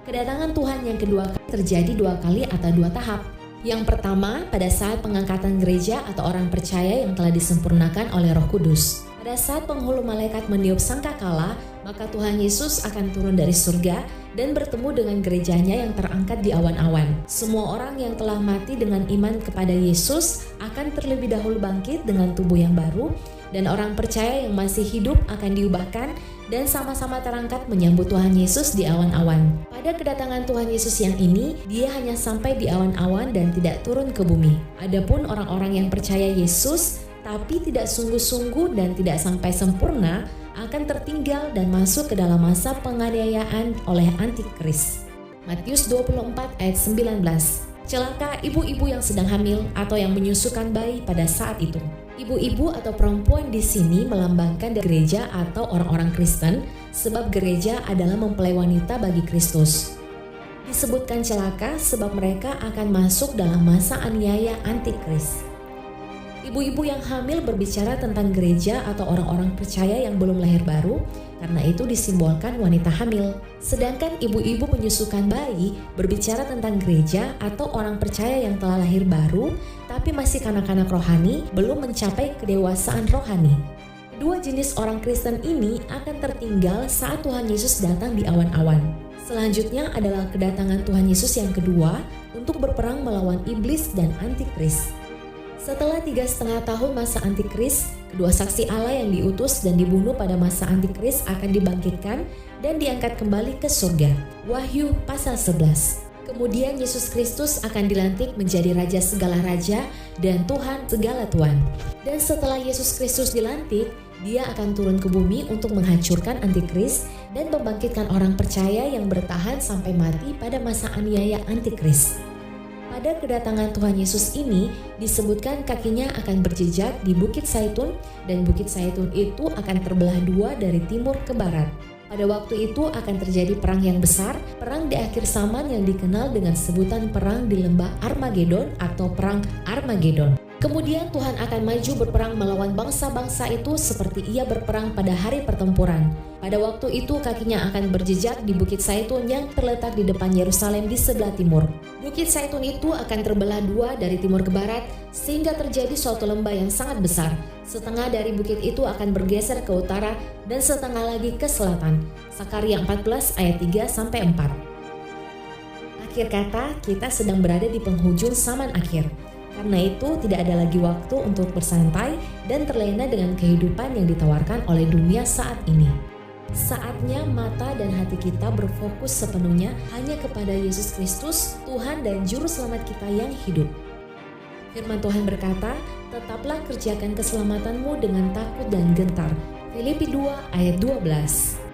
Kedatangan Tuhan yang kedua terjadi 2 kali atau 2 tahap. Yang pertama, pada saat pengangkatan gereja atau orang percaya yang telah disempurnakan oleh Roh Kudus. Pada saat penghulu malaikat meniup sangkakala, maka Tuhan Yesus akan turun dari surga dan bertemu dengan gerejanya yang terangkat di awan-awan. Semua orang yang telah mati dengan iman kepada Yesus akan terlebih dahulu bangkit dengan tubuh yang baru, dan orang percaya yang masih hidup akan diubahkan dan sama-sama terangkat menyambut Tuhan Yesus di awan-awan. Pada kedatangan Tuhan Yesus yang ini, dia hanya sampai di awan-awan dan tidak turun ke bumi. Adapun orang-orang yang percaya Yesus tapi tidak sungguh-sungguh dan tidak sampai sempurna akan tertinggal dan masuk ke dalam masa penganiayaan oleh antikris. Matius 24 ayat 19. Celaka ibu-ibu yang sedang hamil atau yang menyusukan bayi pada saat itu. Ibu-ibu atau perempuan di sini melambangkan gereja atau orang-orang Kristen, sebab gereja adalah mempelai wanita bagi Kristus. Disebutkan celaka sebab mereka akan masuk dalam masa aniaya antikris. Ibu-ibu yang hamil berbicara tentang gereja atau orang-orang percaya yang belum lahir baru, karena itu disimbolkan wanita hamil. Sedangkan ibu-ibu menyusukan bayi berbicara tentang gereja atau orang percaya yang telah lahir baru, tapi masih kanak-kanak rohani, belum mencapai kedewasaan rohani. Kedua jenis orang Kristen ini akan tertinggal saat Tuhan Yesus datang di awan-awan. Selanjutnya adalah kedatangan Tuhan Yesus yang kedua untuk berperang melawan iblis dan antikris. Setelah 3,5 tahun masa antikris, kedua saksi Allah yang diutus dan dibunuh pada masa antikris akan dibangkitkan dan diangkat kembali ke surga. Wahyu pasal 11. Kemudian Yesus Kristus akan dilantik menjadi Raja segala raja dan Tuhan segala Tuhan. Dan setelah Yesus Kristus dilantik, dia akan turun ke bumi untuk menghancurkan antikris dan membangkitkan orang percaya yang bertahan sampai mati pada masa aniaya antikris. Pada kedatangan Tuhan Yesus ini disebutkan kakinya akan berjejak di Bukit Zaitun dan Bukit Zaitun itu akan terbelah dua dari timur ke barat. Pada waktu itu akan terjadi perang yang besar, perang di akhir zaman yang dikenal dengan sebutan perang di lembah Armagedon atau perang Armagedon. Kemudian Tuhan akan maju berperang melawan bangsa-bangsa itu seperti ia berperang pada hari pertempuran. Pada waktu itu kakinya akan berjejak di Bukit Zaitun yang terletak di depan Yerusalem di sebelah timur. Bukit Zaitun itu akan terbelah dua dari timur ke barat sehingga terjadi suatu lembah yang sangat besar. Setengah dari bukit itu akan bergeser ke utara dan setengah lagi ke selatan. Sakaria 14 ayat 3-4. Akhir kata, kita sedang berada di penghujung zaman akhir. Karena itu tidak ada lagi waktu untuk bersantai dan terlena dengan kehidupan yang ditawarkan oleh dunia saat ini. Saatnya mata dan hati kita berfokus sepenuhnya hanya kepada Yesus Kristus, Tuhan dan Juru Selamat kita yang hidup. Firman Tuhan berkata, tetaplah kerjakan keselamatanmu dengan takut dan gentar. Filipi 2 ayat 12.